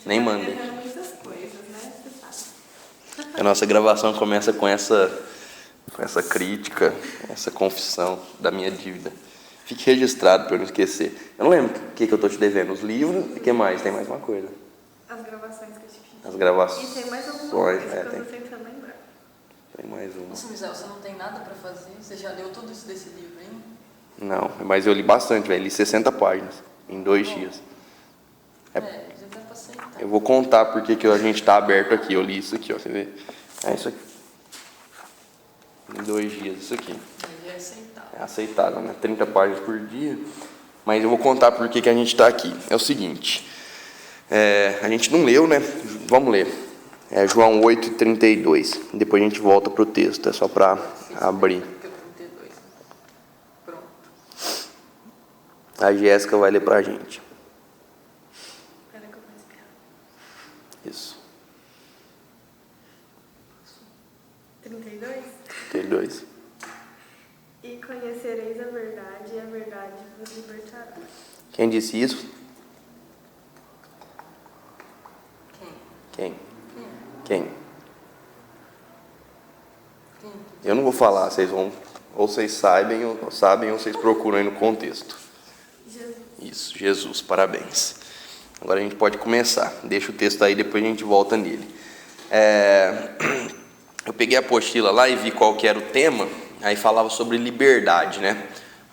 Nem mandei. Muitas coisas, né? Você sabe. A nossa gravação começa com essa crítica, essa confissão da minha dívida. Fique registrado para eu não esquecer. Eu não lembro o que eu estou te devendo. Os livros e o que mais? Tem mais uma coisa. As gravações que eu te fiz. As gravações. E tem mais alguma coisa que eu tem. tô tentando lembrar. Tem mais uma. Nossa, Misael, você não tem nada pra fazer? Você já leu tudo isso desse livro, hein? Não, mas eu li bastante, velho. Li 60 páginas em 2 dias. Já dá pra aceitar. Eu vou contar porque que a gente está aberto aqui. Eu li isso aqui, ó. Você vê? É isso aqui. Em 2 dias, isso aqui. Aí é aceitável. É aceitável, né? 30 páginas por dia. Mas eu vou contar por que a gente está aqui. É o seguinte. A gente não leu, né? Vamos ler. É João 8:32. Depois a gente volta pro texto. É só para abrir. Pronto. A Jéssica vai ler pra gente. Espera que eu vou respirar. Isso. 32. 32. E conhecereis a verdade, e a verdade vos libertará. Quem disse isso? Quem? Quem? Eu não vou falar, vocês vão, ou vocês sabem ou vocês procuram aí no contexto. Jesus. Isso, Jesus, parabéns. Agora a gente pode começar. Deixa o texto aí, depois a gente volta nele. Eu peguei a apostila lá e vi qual que era o tema, aí falava sobre liberdade, né?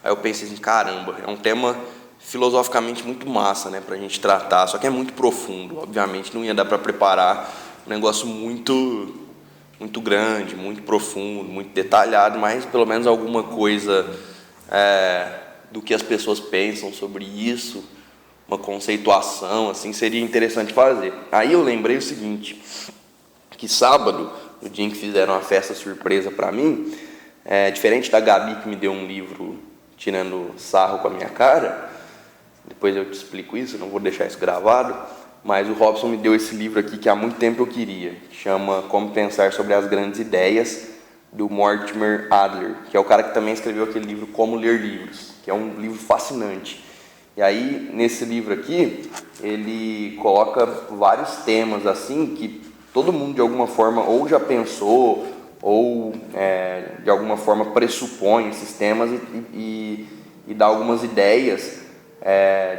Aí eu pensei assim, caramba, é um tema filosoficamente muito massa, né, pra gente tratar, só que é muito profundo, obviamente não ia dar para preparar um negócio muito grande, muito profundo, muito detalhado, mas pelo menos alguma coisa do que as pessoas pensam sobre isso, uma conceituação, assim, seria interessante fazer. Aí eu lembrei o seguinte, que sábado, no dia em que fizeram uma festa surpresa para mim, diferente da Gabi que me deu um livro tirando sarro com a minha cara, depois eu te explico isso, não vou deixar isso gravado, mas o Robson me deu esse livro aqui que há muito tempo eu queria, chama Como Pensar sobre as Grandes Ideias, do Mortimer Adler, que é o cara que também escreveu aquele livro Como Ler Livros, que é um livro fascinante. E aí, nesse livro aqui, ele coloca vários temas assim que todo mundo de alguma forma ou já pensou ou de alguma forma pressupõe esses temas e dá algumas ideias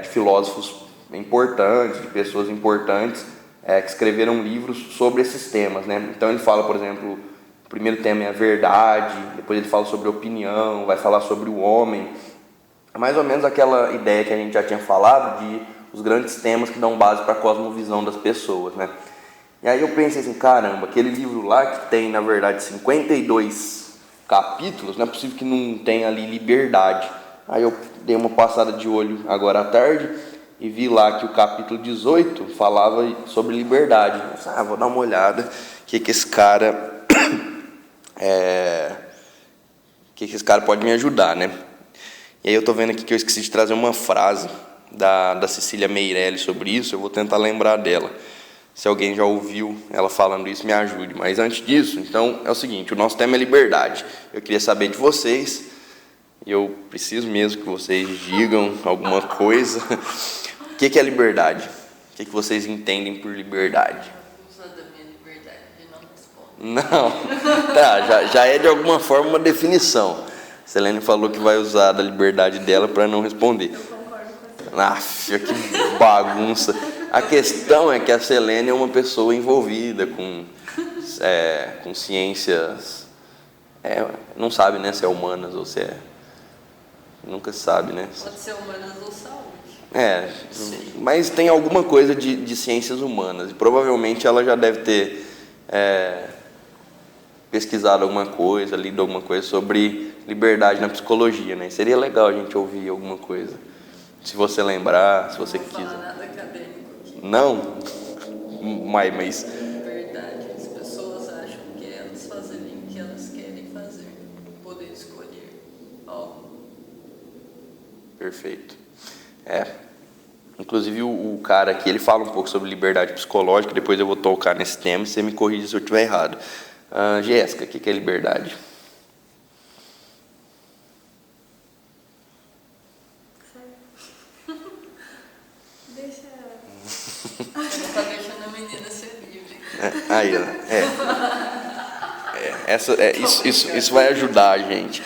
de filósofos importantes, de pessoas importantes que escreveram livros sobre esses temas, né? Então ele fala, por exemplo, o primeiro tema é a verdade, depois ele fala sobre a opinião, vai falar sobre o homem, é mais ou menos aquela ideia que a gente já tinha falado de os grandes temas que dão base para a cosmovisão das pessoas, né? E aí eu pensei assim, caramba, aquele livro lá que tem, na verdade, 52 capítulos, não é possível que não tenha ali liberdade. Aí eu dei uma passada de olho agora à tarde e vi lá que o capítulo 18 falava sobre liberdade. Eu disse, vou dar uma olhada, o que esse cara pode me ajudar, né? E aí eu tô vendo aqui que eu esqueci de trazer uma frase da Cecília Meirelles sobre isso, eu vou tentar lembrar dela. Se alguém já ouviu ela falando isso, me ajude. Mas antes disso, então, é o seguinte, o nosso tema é liberdade. Eu queria saber de vocês, e eu preciso mesmo que vocês digam alguma coisa. O que é liberdade? O que vocês entendem por liberdade? Usa da minha liberdade de não responder. Não, tá, já é de alguma forma uma definição. Selene falou que vai usar da liberdade dela para não responder. Eu concordo com você. Que bagunça. A questão é que a Selene é uma pessoa envolvida com ciências, não sabe, né, se é humanas ou se é... Nunca se sabe, né? Pode ser humanas ou saúde. Mas tem alguma coisa de ciências humanas. E provavelmente ela já deve ter pesquisado alguma coisa, lido alguma coisa sobre liberdade na psicologia, né? Seria legal a gente ouvir alguma coisa. Se você lembrar, se você quiser. Não vou falar nada acadêmico aqui. Não? Mas... Liberdade, as pessoas acham que elas fazem o que elas querem fazer. Poder escolher algo. Perfeito. Inclusive o cara aqui, ele fala um pouco sobre liberdade psicológica, depois eu vou tocar nesse tema e você me corrige se eu estiver errado. Jéssica, o que é liberdade? Deixa... Você não tá deixando Aí, isso vai ajudar a gente.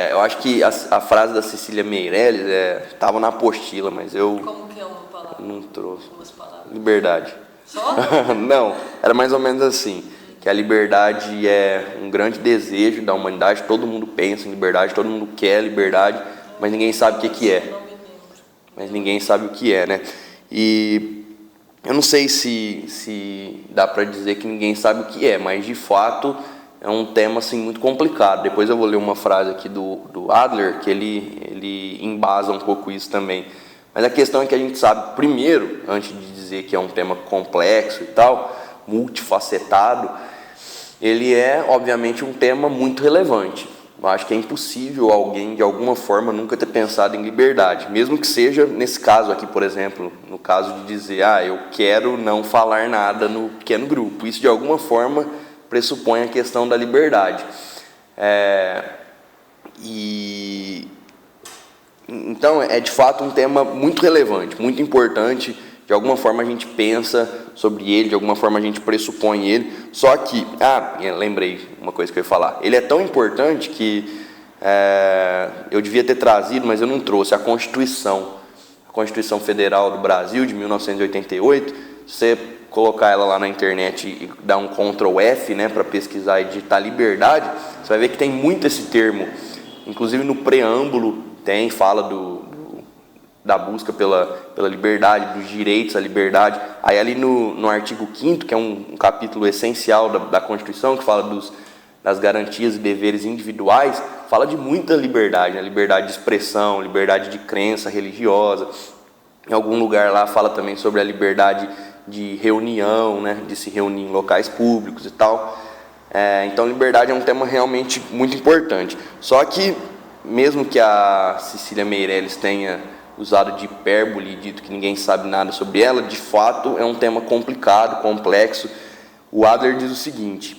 Eu acho que a frase da Cecília Meirelles estava na apostila, mas eu Como que é uma palavra? não trouxe. Umas palavras. Liberdade. Só? Não, era mais ou menos assim, que a liberdade é um grande desejo da humanidade, todo mundo pensa em liberdade, todo mundo quer liberdade, mas ninguém sabe o que é. Não me lembro. Mas ninguém sabe o que é, né? E eu não sei se dá para dizer que ninguém sabe o que é, mas de fato é um tema assim muito complicado. Depois eu vou ler uma frase aqui do Adler que ele embasa um pouco isso também. Mas a questão é que a gente sabe, primeiro, antes de dizer que é um tema complexo e tal, multifacetado, ele é obviamente um tema muito relevante. Eu acho que é impossível alguém, de alguma forma, nunca ter pensado em liberdade. Mesmo que seja, nesse caso aqui, por exemplo, no caso de dizer, eu quero não falar nada no pequeno grupo. Isso, de alguma forma, pressupõe a questão da liberdade. Então, é de fato um tema muito relevante, muito importante. De alguma forma a gente pensa sobre ele, de alguma forma a gente pressupõe ele. Só que, lembrei uma coisa que eu ia falar. Ele é tão importante que eu devia ter trazido, mas eu não trouxe, a Constituição Federal do Brasil, de 1988. Se você colocar ela lá na internet e dar um Ctrl F, né, para pesquisar e digitar liberdade, você vai ver que tem muito esse termo. Inclusive no preâmbulo fala da busca pela liberdade, dos direitos à liberdade. Aí ali no artigo 5º, que é um capítulo essencial da Constituição, que fala das garantias e deveres individuais, fala de muita liberdade, né? Liberdade de expressão, liberdade de crença religiosa. Em algum lugar lá fala também sobre a liberdade de reunião, né? De se reunir em locais públicos e tal. Então liberdade é um tema realmente muito importante. Só que, mesmo que a Cecília Meirelles tenha usado de hipérbole e dito que ninguém sabe nada sobre ela, de fato é um tema complicado, complexo. O Adler diz o seguinte,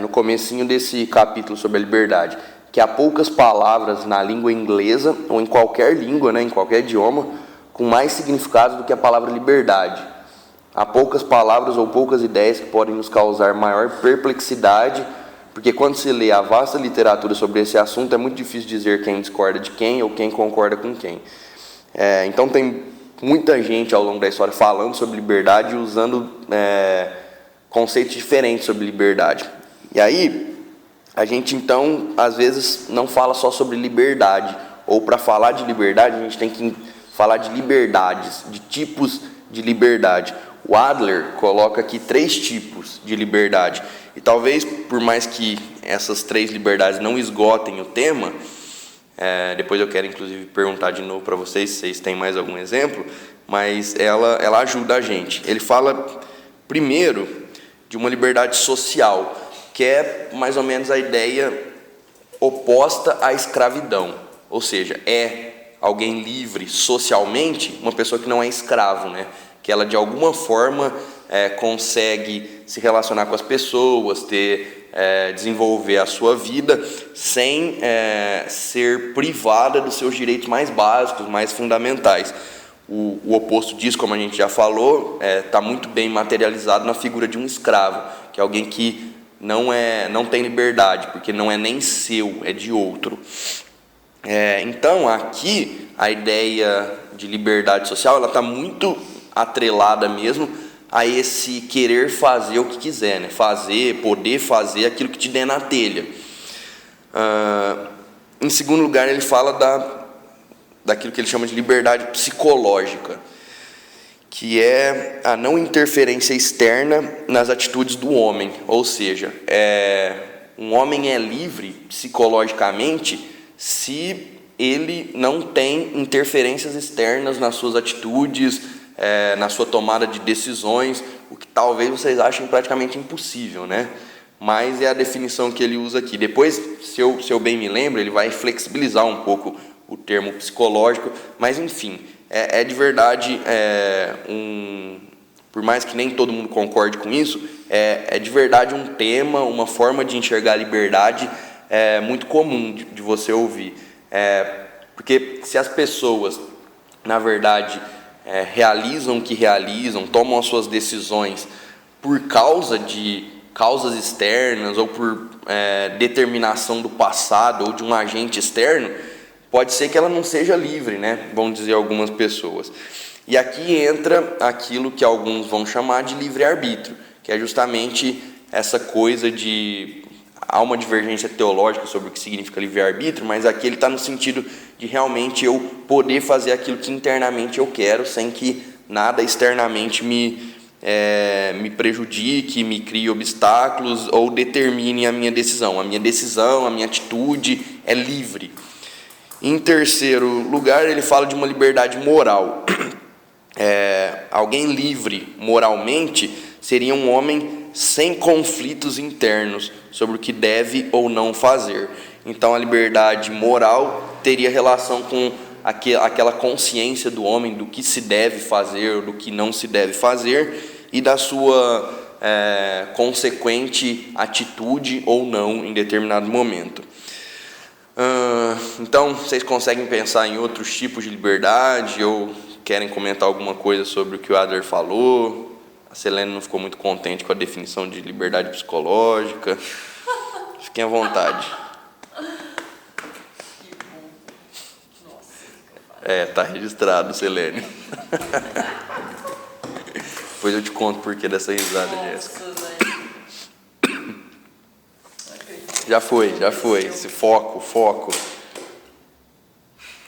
no comecinho desse capítulo sobre a liberdade, que há poucas palavras na língua inglesa, ou em qualquer língua, né, em qualquer idioma, com mais significado do que a palavra liberdade. Há poucas palavras ou poucas ideias que podem nos causar maior perplexidade, porque quando se lê a vasta literatura sobre esse assunto, é muito difícil dizer quem discorda de quem ou quem concorda com quem. Então tem muita gente ao longo da história falando sobre liberdade e usando conceitos diferentes sobre liberdade. E aí, a gente então, às vezes, não fala só sobre liberdade, ou para falar de liberdade, a gente tem que falar de liberdades, de tipos de liberdade. O Adler coloca aqui 3 tipos de liberdade. E talvez, por mais que essas 3 liberdades não esgotem o tema, depois eu quero inclusive perguntar de novo para vocês se vocês têm mais algum exemplo, mas ela ajuda a gente. Ele fala primeiro de uma liberdade social, que é mais ou menos a ideia oposta à escravidão. Ou seja, é alguém livre socialmente, uma pessoa que não é escravo, né? Que ela de alguma forma consegue se relacionar com as pessoas, desenvolver a sua vida sem ser privada dos seus direitos mais básicos, mais fundamentais. O oposto disso, como a gente já falou, está muito bem materializado na figura de um escravo, que é alguém que não tem liberdade, porque não é nem seu, é de outro. Então, aqui, a ideia de liberdade social ela está muito atrelada mesmo a esse querer fazer o que quiser, né? Poder fazer aquilo que te der na telha. Em segundo lugar, ele fala daquilo que ele chama de liberdade psicológica, que é a não interferência externa nas atitudes do homem. Ou seja, um homem é livre psicologicamente se ele não tem interferências externas nas suas atitudes, na sua tomada de decisões, o que talvez vocês achem praticamente impossível, né? Mas é a definição que ele usa aqui. Depois, se eu bem me lembro, ele vai flexibilizar um pouco o termo psicológico, mas enfim, de verdade, por mais que nem todo mundo concorde com isso, é de verdade um tema, uma forma de enxergar a liberdade muito comum de você ouvir. Porque se as pessoas, na verdade, realizam o que realizam, tomam as suas decisões por causa de causas externas ou por determinação do passado ou de um agente externo, pode ser que ela não seja livre, né? Vão dizer algumas pessoas. E aqui entra aquilo que alguns vão chamar de livre-arbítrio, que é justamente essa coisa de... Há uma divergência teológica sobre o que significa livre-arbítrio, mas aqui ele está no sentido de realmente eu poder fazer aquilo que internamente eu quero, sem que nada externamente me prejudique, me crie obstáculos ou determine a minha decisão. A minha atitude é livre. Em terceiro lugar, ele fala de uma liberdade moral. Alguém livre moralmente seria um homem sem conflitos internos sobre o que deve ou não fazer. Então a liberdade moral teria relação com aquela consciência do homem do que se deve fazer ou do que não se deve fazer e da sua consequente atitude ou não em determinado momento. Então, vocês conseguem pensar em outros tipos de liberdade ou querem comentar alguma coisa sobre o que o Adler falou? A Selene não ficou muito contente com a definição de liberdade psicológica. Fiquem à vontade. Tá registrado, Selene. Depois eu te conto por que dessa risada, Jéssica. Já foi. Esse foco.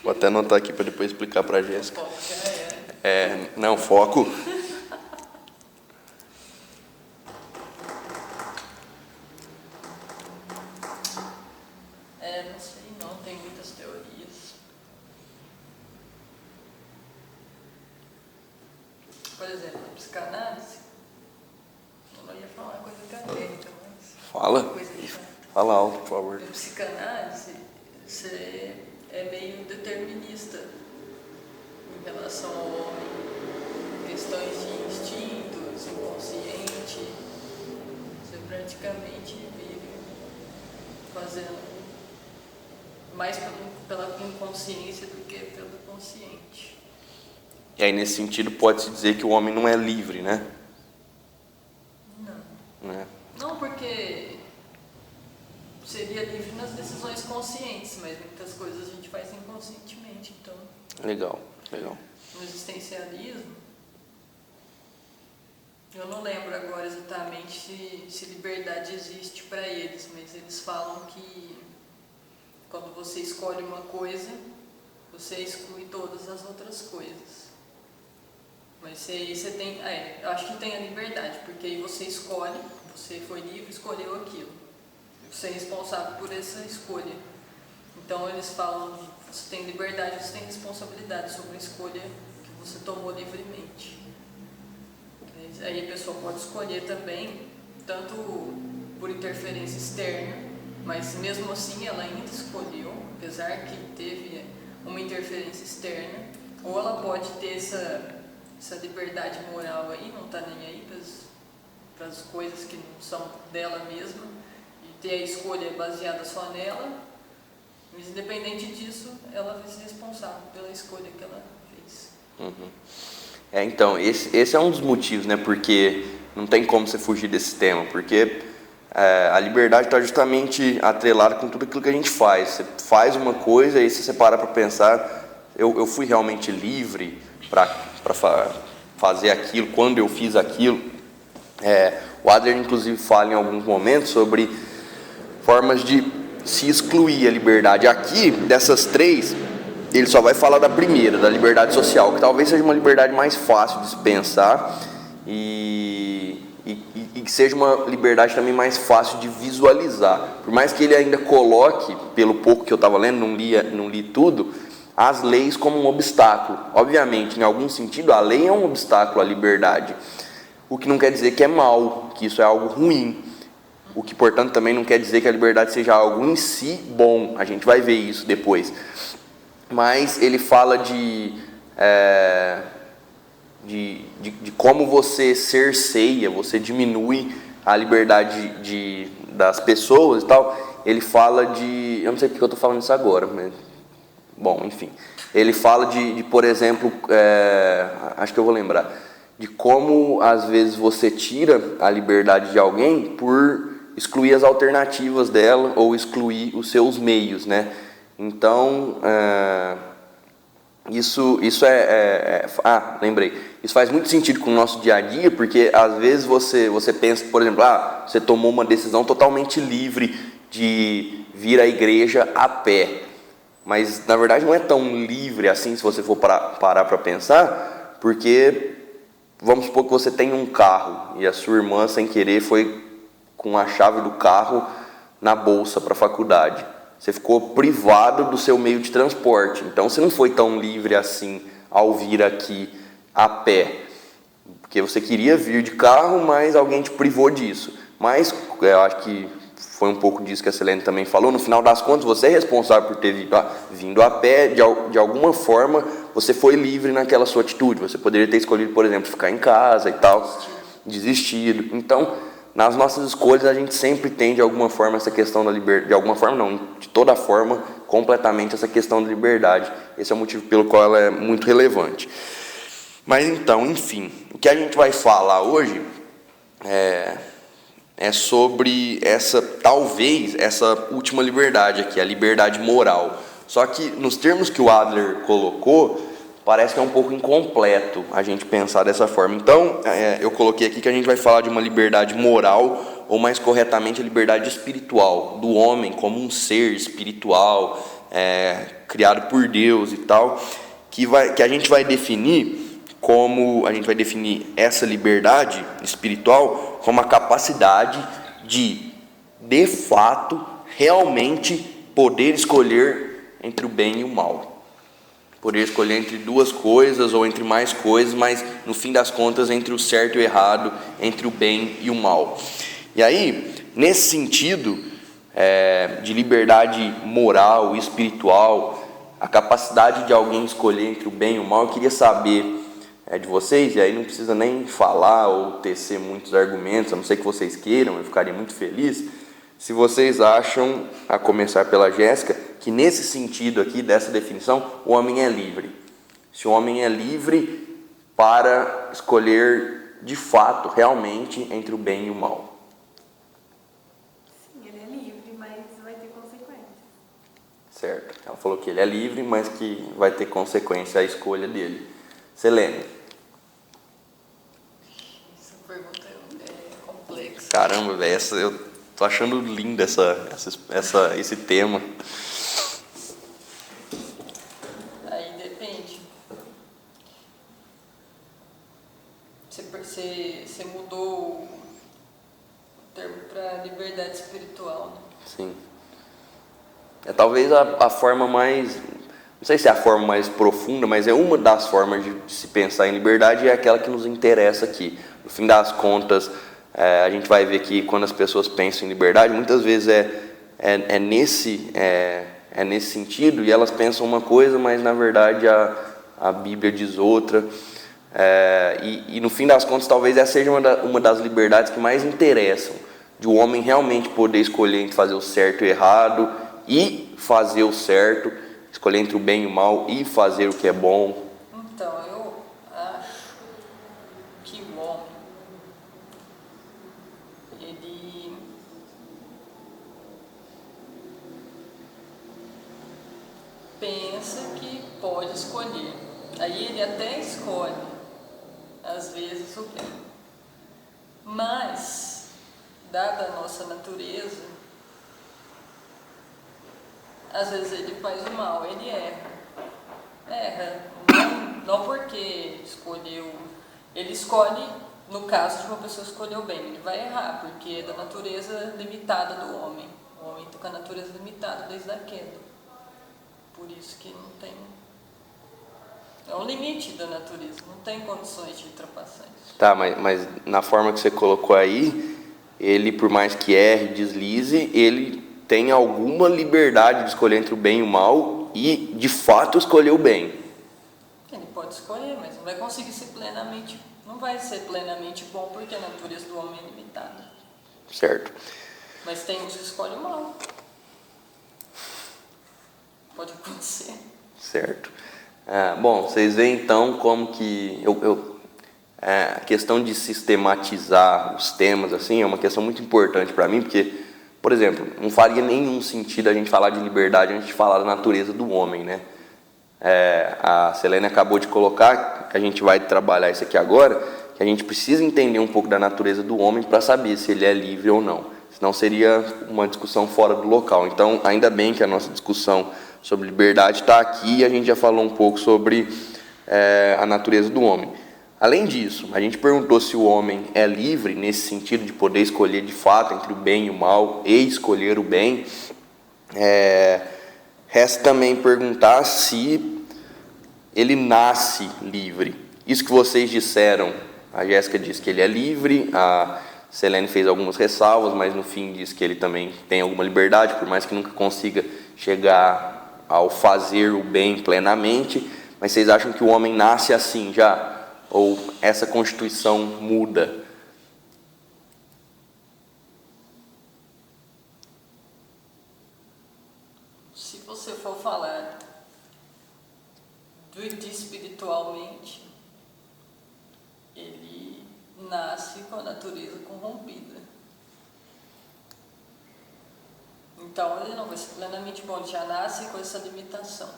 Vou até anotar aqui para depois explicar para a Jéssica. Não, foco. Não sei não, tem muitas teorias. Por exemplo, a psicanálise, eu não ia falar coisa acadêmica, mas... Fala alto, por favor. A psicanálise, você é meio determinista em relação ao homem. Questões de instintos, inconsciente, você praticamente vive fazendo mais pela inconsciência do que pelo consciente. E aí, nesse sentido, pode-se dizer que o homem não é livre, né? Não. Não, porque seria livre nas decisões conscientes, mas muitas coisas a gente faz inconscientemente, então... Legal. No existencialismo, eu não lembro agora exatamente se liberdade existe para eles, mas eles falam que quando você escolhe uma coisa, você exclui todas as outras coisas. Mas você tem... eu acho que tem a liberdade, porque aí você escolhe, você foi livre, escolheu aquilo. Você é responsável por essa escolha. Então eles falam de você tem liberdade, você tem responsabilidade sobre a escolha que você tomou livremente. Aí a pessoa pode escolher também, tanto por interferência externa, mas mesmo assim ela ainda escolheu, apesar que teve uma interferência externa, ou ela pode ter essa liberdade moral aí, não está nem aí para as coisas que não são dela mesma, e ter a escolha baseada só nela, mas independente disso, ela vai ser responsável pela escolha que ela fez. Uhum. Então, esse é um dos motivos, né? Porque não tem como você fugir desse tema, porque a liberdade está justamente atrelada com tudo aquilo que a gente faz. Você faz uma coisa e se você para para pensar, eu fui realmente livre para fazer aquilo, quando eu fiz aquilo. O Adler, inclusive, fala em alguns momentos sobre formas de se excluir a liberdade. Aqui, dessas três, ele só vai falar da primeira, da liberdade social, que talvez seja uma liberdade mais fácil de se pensar e que seja uma liberdade também mais fácil de visualizar. Por mais que ele ainda coloque, pelo pouco que eu estava lendo, não li tudo, as leis como um obstáculo. Obviamente, em algum sentido, a lei é um obstáculo à liberdade, o que não quer dizer que é mal, que isso é algo ruim. O que, portanto, também não quer dizer que a liberdade seja algo em si bom. A gente vai ver isso depois. Mas ele fala de como você cerceia, você diminui a liberdade das pessoas e tal. Ele fala de... Eu não sei porque eu estou falando isso agora, mas... Bom, enfim. Ele fala por exemplo... acho que eu vou lembrar. de como às vezes você tira a liberdade de alguém por excluir as alternativas dela ou excluir os seus meios, né? Então, lembrei. Isso faz muito sentido com o nosso dia a dia, porque às vezes você pensa, por exemplo, você tomou uma decisão totalmente livre de vir à igreja a pé. Mas, na verdade, não é tão livre assim, se você for parar para pensar, porque vamos supor que você tem um carro e a sua irmã, sem querer, foi com a chave do carro na bolsa para a faculdade. Você ficou privado do seu meio de transporte. Então, você não foi tão livre assim ao vir aqui a pé. Porque você queria vir de carro, mas alguém te privou disso. Mas, eu acho que foi um pouco disso que a Selene também falou. No final das contas, você é responsável por ter vindo a pé. De alguma forma, você foi livre naquela sua atitude. Você poderia ter escolhido, por exemplo, ficar em casa e tal, desistido. Então, nas nossas escolhas, a gente sempre tem, de alguma forma, essa questão da liberdade. De alguma forma, não, de toda forma, completamente essa questão da liberdade. Esse é o motivo pelo qual ela é muito relevante. Mas então, enfim, o que a gente vai falar hoje é sobre talvez essa última liberdade aqui, a liberdade moral. Só que nos termos que o Adler colocou, parece que é um pouco incompleto a gente pensar dessa forma. Então, eu coloquei aqui que a gente vai falar de uma liberdade moral, ou mais corretamente, a liberdade espiritual, do homem como um ser espiritual, criado por Deus e tal, que a gente vai definir essa liberdade espiritual como a capacidade de fato, realmente poder escolher entre o bem e o mal. Poder escolher entre duas coisas ou entre mais coisas, mas no fim das contas entre o certo e o errado, entre o bem e o mal. E aí, nesse sentido de liberdade moral e espiritual, a capacidade de alguém escolher entre o bem e o mal, eu queria saber de vocês, e aí não precisa nem falar ou tecer muitos argumentos, a não ser que vocês queiram, eu ficaria muito feliz, se vocês acham, a começar pela Jéssica, que nesse sentido aqui, dessa definição, o homem é livre. Se o homem é livre para escolher de fato, realmente, entre o bem e o mal. Sim, ele é livre, mas vai ter consequências. Certo. Ela falou que ele é livre, mas que vai ter consequência a escolha dele. Selene. Essa pergunta é complexa. Caramba, velho, eu tô achando lindo esse tema. Aí depende. Você mudou o termo para liberdade espiritual, né? Sim. Talvez a forma mais... Não sei se é a forma mais profunda, mas é uma das formas de se pensar em liberdade, é aquela que nos interessa aqui. No fim das contas, a gente vai ver que quando as pessoas pensam em liberdade, muitas vezes é nesse sentido, e elas pensam uma coisa, mas na verdade a Bíblia diz outra. E no fim das contas, talvez essa seja uma das liberdades que mais interessam, de o homem realmente poder escolher entre fazer o certo e o errado, e fazer o certo, escolher entre o bem e o mal e fazer o que é bom. Então, eu acho que o homem, ele pensa que pode escolher. Aí ele até escolhe, às vezes, o bem. Mas, dada a nossa natureza, às vezes ele faz o mal, ele erra, não porque escolheu, ele escolhe, no caso de uma pessoa escolher o bem, ele vai errar, porque é da natureza limitada do homem, o homem está com a natureza limitada desde a queda, por isso que não tem, é um limite da natureza, não tem condições de ultrapassar isso. Tá, mas na forma que você colocou aí, ele, por mais que erre, deslize, ele tem alguma liberdade de escolher entre o bem e o mal e, de fato, escolher o bem. Ele pode escolher, mas não vai conseguir ser plenamente, não vai ser plenamente bom, porque a natureza do homem é limitada. Certo. Mas tem uns que escolhem o mal. Pode acontecer. Certo. Bom, vocês veem então como que a questão de sistematizar os temas assim é uma questão muito importante para mim, porque, por exemplo, não faria nenhum sentido a gente falar de liberdade antes de falar da natureza do homem, né? A Selene acabou de colocar, que a gente vai trabalhar isso aqui agora, que a gente precisa entender um pouco da natureza do homem para saber se ele é livre ou não. Senão seria uma discussão fora do local. Então, ainda bem que a nossa discussão sobre liberdade está aqui e a gente já falou um pouco sobre a natureza do homem. Além disso, a gente perguntou se o homem é livre nesse sentido de poder escolher de fato entre o bem e o mal e escolher o bem. Resta também perguntar se ele nasce livre. Isso que vocês disseram, a Jéssica disse que ele é livre, a Selene fez algumas ressalvas, mas no fim diz que ele também tem alguma liberdade, por mais que nunca consiga chegar ao fazer o bem plenamente. Mas vocês acham que o homem nasce assim já? Ou essa constituição muda? Se você for falar de espiritualmente, ele nasce com a natureza corrompida. Então ele não vai ser plenamente bom, ele já nasce com essa limitação.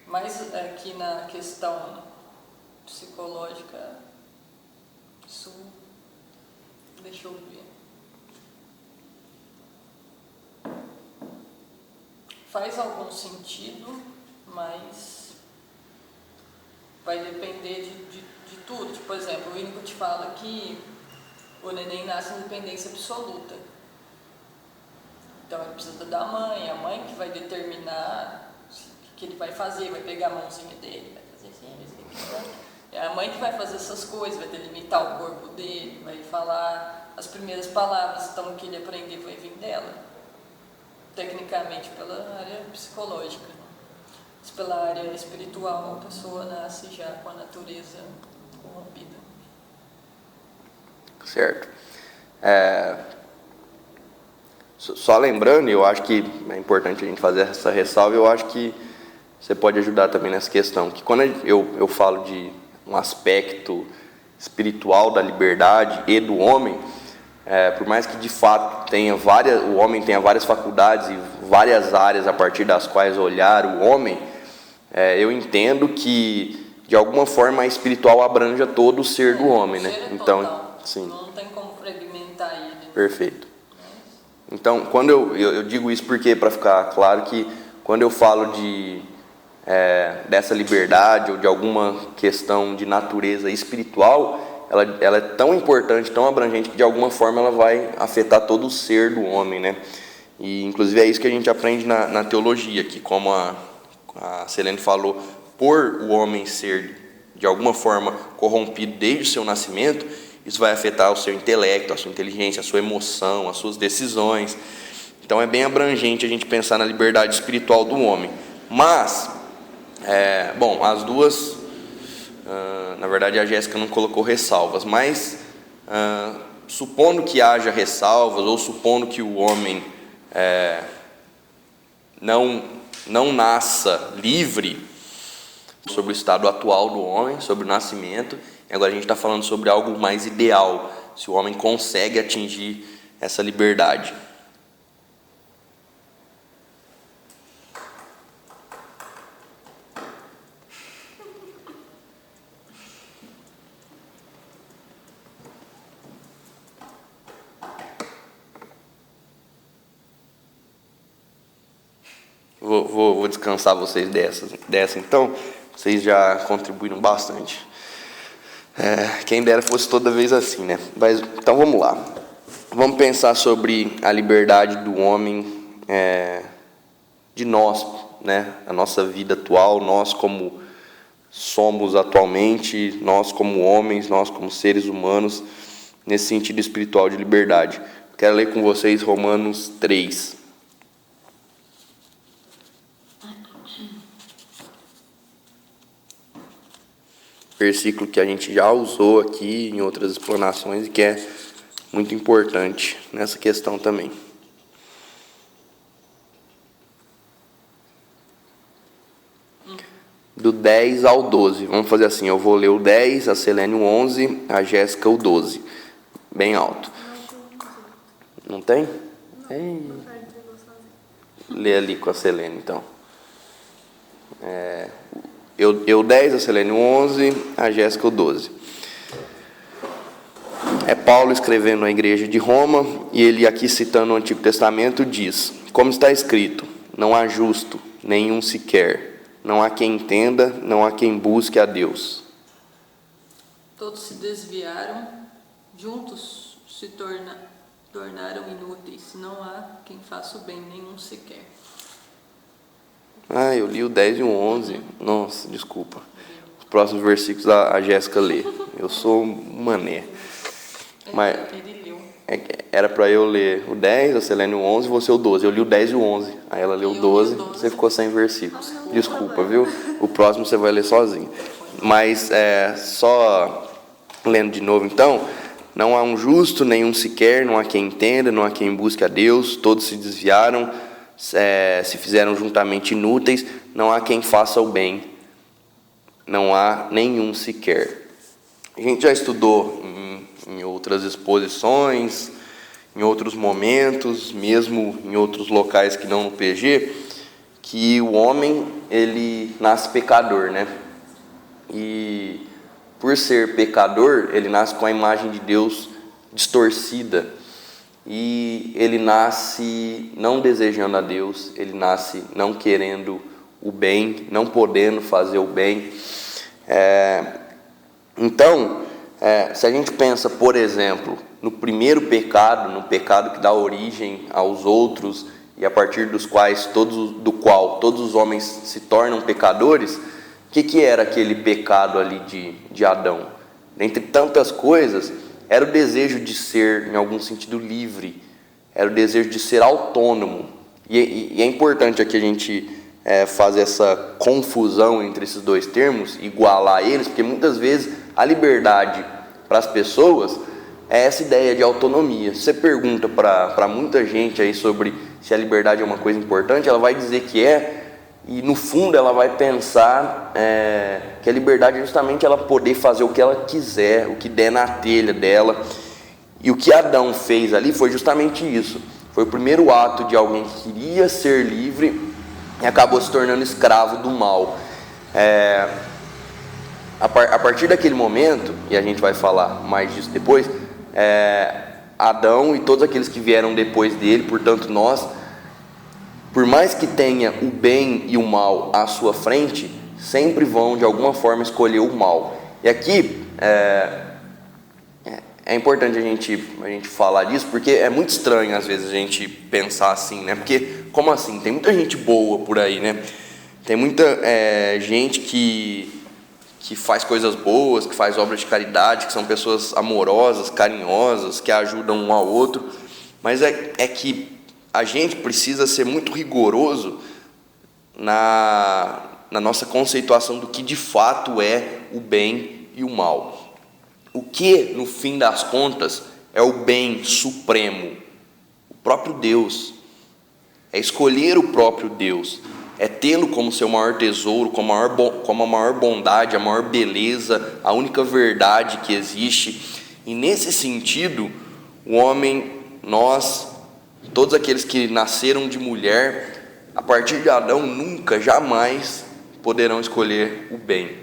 Mas aqui na questão psicológica, isso, deixa eu ver. Faz algum sentido, mas vai depender de tudo. Por exemplo, o Índico te fala que o neném nasce em independência absoluta. Então ele precisa da mãe, a mãe que vai determinar o que ele vai fazer, vai pegar a mãozinha dele, vai fazer assim, é a mãe que vai fazer essas coisas, vai delimitar o corpo dele, vai falar as primeiras palavras, então o que ele aprender vai vir dela, tecnicamente pela área psicológica. Mas pela área espiritual, a pessoa nasce já com a natureza corrompida. Certo. Só lembrando, eu acho que é importante a gente fazer essa ressalva, eu acho que você pode ajudar também nessa questão, que quando eu falo de um aspecto espiritual da liberdade e do homem, por mais que de fato o homem tenha várias faculdades e várias áreas a partir das quais olhar o homem, eu entendo que de alguma forma a espiritual abranja todo o ser do homem, né? Então, sim. Não tem como fragmentar ele. Perfeito. Então, quando eu digo isso porque, para ficar claro, que quando eu falo dessa liberdade ou de alguma questão de natureza espiritual, ela é tão importante, tão abrangente, que de alguma forma ela vai afetar todo o ser do homem, né? E inclusive é isso que a gente aprende na teologia, que como a Selene falou, por o homem ser de alguma forma corrompido desde o seu nascimento, isso vai afetar o seu intelecto, a sua inteligência, a sua emoção, as suas decisões. Então é bem abrangente a gente pensar na liberdade espiritual do homem. Mas, as duas, na verdade a Jéssica não colocou ressalvas, mas supondo que haja ressalvas, ou supondo que o homem não nasça livre sobre o estado atual do homem, sobre o nascimento, e agora a gente está falando sobre algo mais ideal, se o homem consegue atingir essa liberdade. Vou descansar vocês dessa então. Vocês já contribuíram bastante. Quem dera fosse toda vez assim, né? Mas, então vamos lá. Vamos pensar sobre a liberdade do homem, de nós, né? A nossa vida atual, nós como somos atualmente, nós como homens, nós como seres humanos, nesse sentido espiritual de liberdade. Quero ler com vocês Romanos 3. Versículo que a gente já usou aqui em outras explanações e que é muito importante nessa questão também. do 10 ao 12. Vamos fazer assim, eu vou ler o 10, a Selene o 11, a Jéssica o 12. Bem alto. Não tem? Lê ali com a Selene, então. Eu 10, a Selene o 11, a Jéssica o 12. É Paulo escrevendo à igreja de Roma, e ele aqui citando o Antigo Testamento diz: como está escrito, não há justo, nenhum sequer, não há quem entenda, não há quem busque a Deus. Todos se desviaram, juntos se tornaram inúteis, não há quem faça o bem, nenhum sequer. Eu li o 10 e o 11. Nossa, desculpa. Os próximos versículos a Jéssica lê. Eu sou mané. Mas Ele leu. era para eu ler o 10, a Selene o 11 e você o 12. Eu li o 10 e o 11. Aí ela leu o 12, você ficou sem versículos. Desculpa, viu? O próximo você vai ler sozinho. Mas só lendo de novo então: não há um justo, nenhum sequer, não há quem entenda, não há quem busque a Deus, todos se desviaram, se fizeram juntamente inúteis, não há quem faça o bem, não há nenhum sequer. A gente já estudou em outras exposições, em outros momentos, mesmo em outros locais que não no PG, que o homem, ele nasce pecador, né? E por ser pecador, ele nasce com a imagem de Deus distorcida. E ele nasce não desejando a Deus, ele nasce não querendo o bem, não podendo fazer o bem. Então, se a gente pensa, por exemplo, no primeiro pecado, no pecado que dá origem aos outros e a partir do qual todos os homens se tornam pecadores, o que era aquele pecado ali de Adão? Dentre tantas coisas, era o desejo de ser, em algum sentido, livre, era o desejo de ser autônomo. E é importante aqui a gente fazer essa confusão entre esses dois termos, igualar eles, porque muitas vezes a liberdade para as pessoas é essa ideia de autonomia. Se você pergunta para muita gente aí sobre se a liberdade é uma coisa importante, ela vai dizer que é, e no fundo ela vai pensar que a liberdade é justamente ela poder fazer o que ela quiser, o que der na telha dela. E o que Adão fez ali foi justamente isso. Foi o primeiro ato de alguém que queria ser livre e acabou se tornando escravo do mal. A partir daquele momento, e a gente vai falar mais disso depois, Adão e todos aqueles que vieram depois dele, portanto nós, por mais que tenha o bem e o mal à sua frente, sempre vão de alguma forma escolher o mal. E aqui é importante a gente falar disso, porque é muito estranho às vezes a gente pensar assim, né? Porque, como assim? Tem muita gente boa por aí, né? Tem muita gente que faz coisas boas, que faz obras de caridade, que são pessoas amorosas, carinhosas, que ajudam um ao outro, mas é que a gente precisa ser muito rigoroso na nossa conceituação do que de fato é o bem e o mal. O que, no fim das contas, é o bem supremo? O próprio Deus. É escolher o próprio Deus. É tê-lo como seu maior tesouro, como a maior bondade, a maior beleza, a única verdade que existe. E nesse sentido, o homem, nós, todos aqueles que nasceram de mulher, a partir de Adão, nunca, jamais poderão escolher o bem.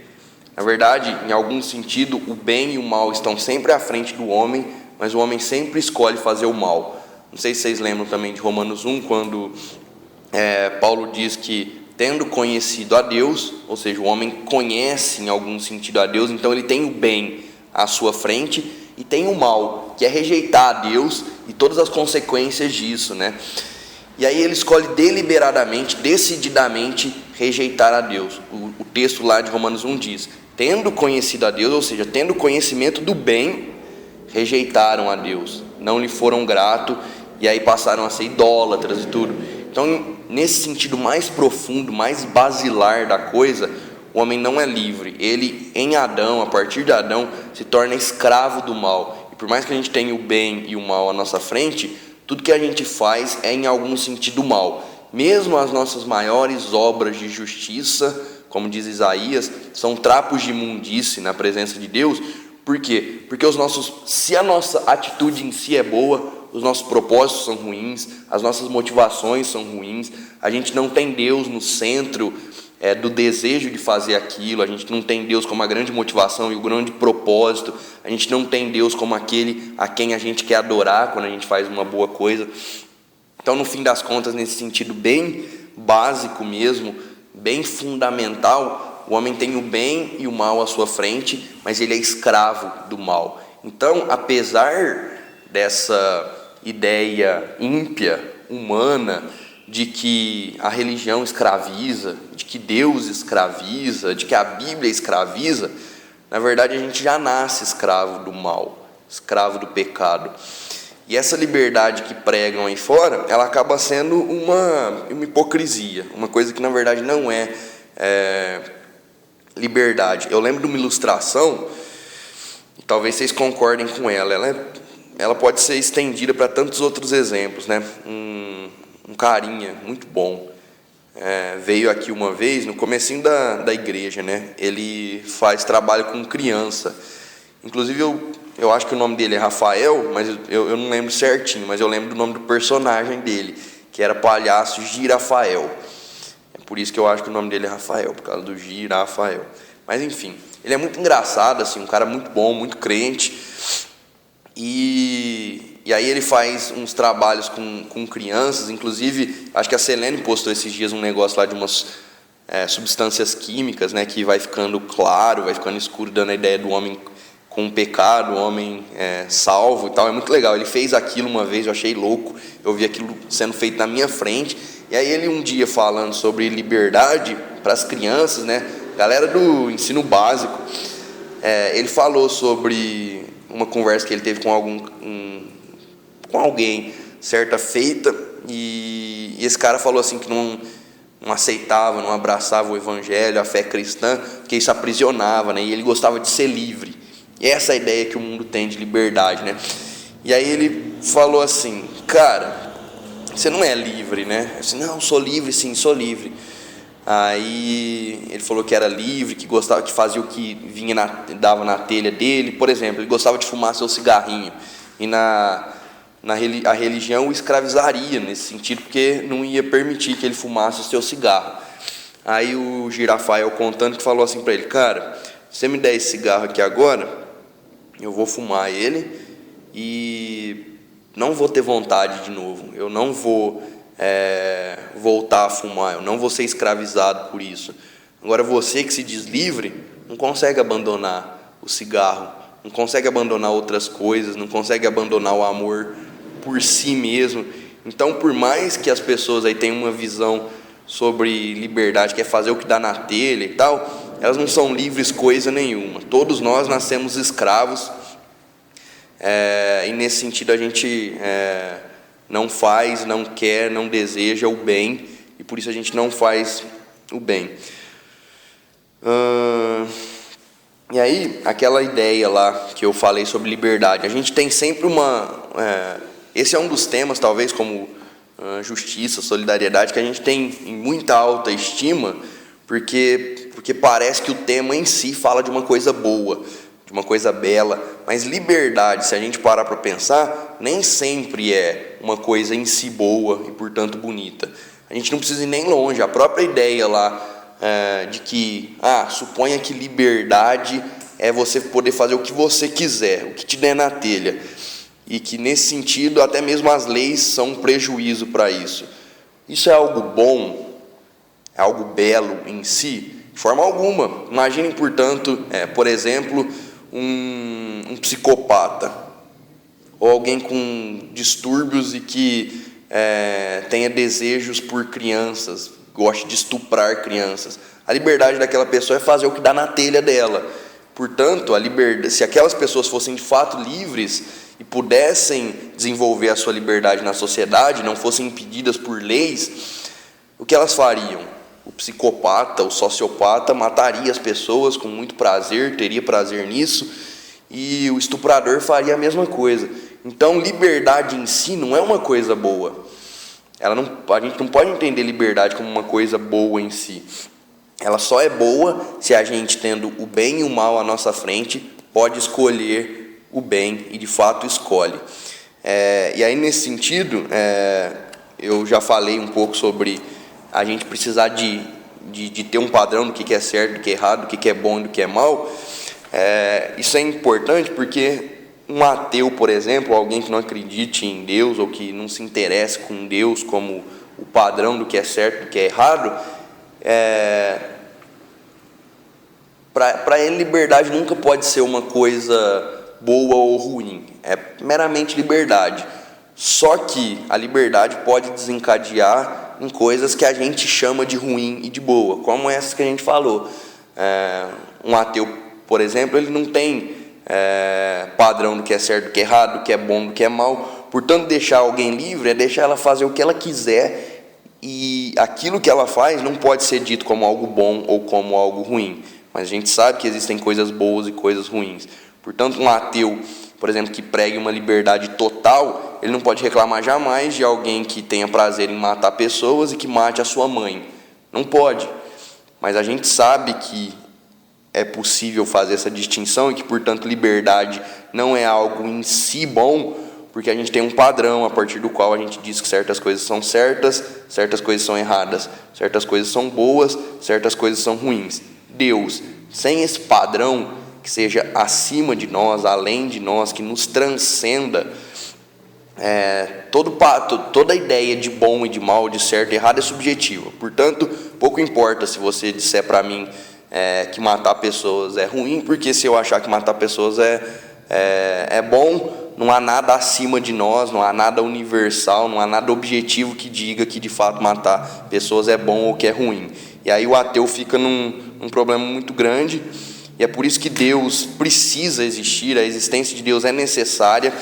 Na verdade, em algum sentido, o bem e o mal estão sempre à frente do homem, mas o homem sempre escolhe fazer o mal. Não sei se vocês lembram também de Romanos 1, quando Paulo diz que, tendo conhecido a Deus, ou seja, o homem conhece em algum sentido a Deus, então ele tem o bem à sua frente e tem o mal, que é rejeitar a Deus e todas as consequências disso, né? E aí ele escolhe deliberadamente, decididamente rejeitar a Deus. O texto lá de Romanos 1 diz: tendo conhecido a Deus, ou seja, tendo conhecimento do bem, rejeitaram a Deus, não lhe foram gratos, e aí passaram a ser idólatras e tudo. Então, nesse sentido mais profundo, mais basilar da coisa, o homem não é livre. Ele, em Adão, a partir de Adão, se torna escravo do mal. E por mais que a gente tenha o bem e o mal à nossa frente, tudo que a gente faz é em algum sentido mal. Mesmo as nossas maiores obras de justiça, como diz Isaías, são trapos de imundície na presença de Deus. Por quê? Porque se a nossa atitude em si é boa, os nossos propósitos são ruins, as nossas motivações são ruins, a gente não tem Deus no centro do desejo de fazer aquilo, a gente não tem Deus como a grande motivação e o grande propósito, a gente não tem Deus como aquele a quem a gente quer adorar quando a gente faz uma boa coisa. Então, no fim das contas, nesse sentido bem básico mesmo, bem fundamental, o homem tem o bem e o mal à sua frente, mas ele é escravo do mal. Então, apesar dessa ideia ímpia, humana, de que a religião escraviza, de que Deus escraviza, de que a Bíblia escraviza, na verdade a gente já nasce escravo do mal, escravo do pecado. E essa liberdade que pregam aí fora, ela acaba sendo uma hipocrisia, uma coisa que na verdade não é liberdade. Eu lembro de uma ilustração, e talvez vocês concordem com ela pode ser estendida para tantos outros exemplos, né? Um carinha muito bom veio aqui uma vez, no comecinho da igreja, né? Ele faz trabalho com criança. Inclusive, eu acho que o nome dele é Rafael, mas eu não lembro certinho, mas eu lembro do nome do personagem dele, que era Palhaço Girafael. É por isso que eu acho que o nome dele é Rafael, por causa do Girafael. Mas, enfim, ele é muito engraçado, assim, um cara muito bom, muito crente. E aí ele faz uns trabalhos com crianças, inclusive, acho que a Selene postou esses dias um negócio lá de umas substâncias químicas, né, que vai ficando claro, vai ficando escuro, dando a ideia do homem com o pecado, o homem salvo e tal. É muito legal. Ele fez aquilo uma vez, eu achei louco, eu vi aquilo sendo feito na minha frente. E aí ele um dia falando sobre liberdade para as crianças, né, galera do ensino básico, ele falou sobre uma conversa que ele teve com alguém certa feita, e esse cara falou assim que não aceitava, não abraçava o evangelho, a fé cristã, porque isso aprisionava, né? E ele gostava de ser livre. E essa é a ideia que o mundo tem de liberdade, né? E aí ele falou assim: cara, você não é livre, né? Eu disse: não, sou livre, sim, sou livre. Aí ele falou que era livre, que gostava, que fazia o que dava na telha dele. Por exemplo, ele gostava de fumar seu cigarrinho, e a religião o escravizaria nesse sentido, porque não ia permitir que ele fumasse o seu cigarro. Aí o Girafael contando que falou assim para ele: cara, se você me der esse cigarro aqui agora, eu vou fumar ele e não vou ter vontade de novo, eu não vou voltar a fumar, eu não vou ser escravizado por isso. Agora você que se diz livre não consegue abandonar o cigarro, não consegue abandonar outras coisas, não consegue abandonar o amor por si mesmo. Então, por mais que as pessoas aí tenham uma visão sobre liberdade, que é fazer o que dá na telha e tal, elas não são livres coisa nenhuma. Todos nós nascemos escravos, e nesse sentido a gente não faz, não quer, não deseja o bem, e por isso a gente não faz o bem. E aí, aquela ideia lá que eu falei sobre liberdade, a gente tem sempre esse é um dos temas, talvez, como justiça, solidariedade, que a gente tem em muita alta estima, porque parece que o tema em si fala de uma coisa boa, de uma coisa bela, mas liberdade, se a gente parar para pensar, nem sempre é uma coisa em si boa e, portanto, bonita. A gente não precisa ir nem longe. A própria ideia lá de que, suponha que liberdade é você poder fazer o que você quiser, o que te der na telha, e que, nesse sentido, até mesmo as leis são um prejuízo para isso. Isso é algo bom? É algo belo em si? De forma alguma. Imaginem, portanto, por exemplo, um psicopata, ou alguém com distúrbios e que tenha desejos por crianças, goste de estuprar crianças. A liberdade daquela pessoa é fazer o que dá na telha dela. Portanto, se aquelas pessoas fossem de fato livres e pudessem desenvolver a sua liberdade na sociedade, não fossem impedidas por leis, o que elas fariam? O psicopata, o sociopata mataria as pessoas com muito prazer, teria prazer nisso, e o estuprador faria a mesma coisa. Então, liberdade em si não é uma coisa boa. A gente não pode entender liberdade como uma coisa boa em si. ela só é boa se a gente, tendo o bem e o mal à nossa frente, pode escolher o bem e de fato escolhe. E aí nesse sentido, eu já falei um pouco sobre a gente precisar de ter um padrão do que é certo, do que é errado, do que é bom e do que é mal. Isso é importante porque um ateu, por exemplo, alguém que não acredite em Deus ou que não se interesse com Deus como o padrão do que é certo, do que é errado, para ele liberdade nunca pode ser uma coisa boa ou ruim, é meramente liberdade. Só que a liberdade pode desencadear em coisas que a gente chama de ruim e de boa, como essas que a gente falou. Um ateu, por exemplo, ele não tem padrão do que é certo, do que é errado, do que é bom, do que é mal. Portanto, deixar alguém livre é deixar ela fazer o que ela quiser, e aquilo que ela faz não pode ser dito como algo bom ou como algo ruim. Mas a gente sabe que existem coisas boas e coisas ruins. Portanto, um ateu, por exemplo, que pregue uma liberdade total, ele não pode reclamar jamais de alguém que tenha prazer em matar pessoas e que mate a sua mãe. Não pode. Mas a gente sabe que é possível fazer essa distinção e que, portanto, liberdade não é algo em si bom, porque a gente tem um padrão a partir do qual a gente diz que certas coisas são certas, certas coisas são erradas, certas coisas são boas, certas coisas são ruins. Deus, sem esse padrão que seja acima de nós, além de nós, que nos transcenda, toda a ideia de bom e de mal, de certo e errado é subjetiva. Portanto, pouco importa se você disser para mim que matar pessoas é ruim, porque se eu achar que matar pessoas é bom, não há nada acima de nós, não há nada universal, não há nada objetivo que diga que de fato matar pessoas é bom ou que é ruim. E aí o ateu fica num problema muito grande, e é por isso que Deus precisa existir, a existência de Deus é necessária,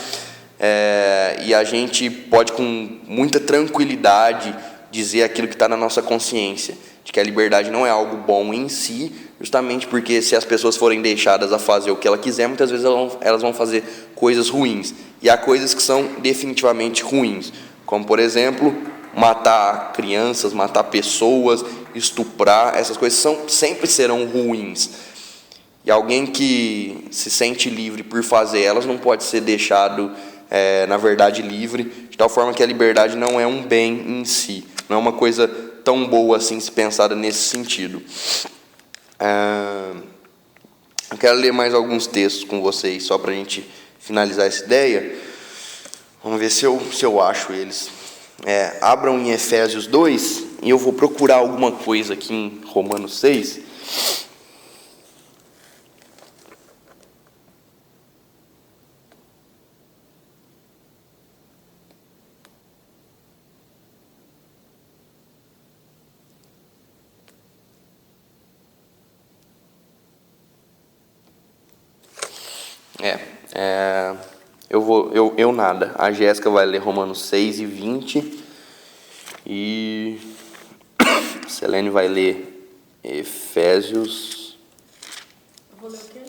e a gente pode com muita tranquilidade dizer aquilo que está na nossa consciência, de que a liberdade não é algo bom em si, justamente porque se as pessoas forem deixadas a fazer o que ela quiser, muitas vezes elas vão fazer coisas ruins. E há coisas que são definitivamente ruins, como, por exemplo, matar crianças, matar pessoas, estuprar. Essas coisas sempre serão ruins. E alguém que se sente livre por fazer elas não pode ser deixado, na verdade, livre, de tal forma que a liberdade não é um bem em si, não é uma coisa tão boa assim se pensada nesse sentido. Eu quero ler mais alguns textos com vocês, só para a gente finalizar essa ideia. Vamos ver se eu acho eles. Abram em Efésios 2, e eu vou procurar alguma coisa aqui em Romanos 6. Eu nada. A Jéssica vai ler Romanos 6 e 20. E a Selene vai ler Efésios. Eu vou ler o quê?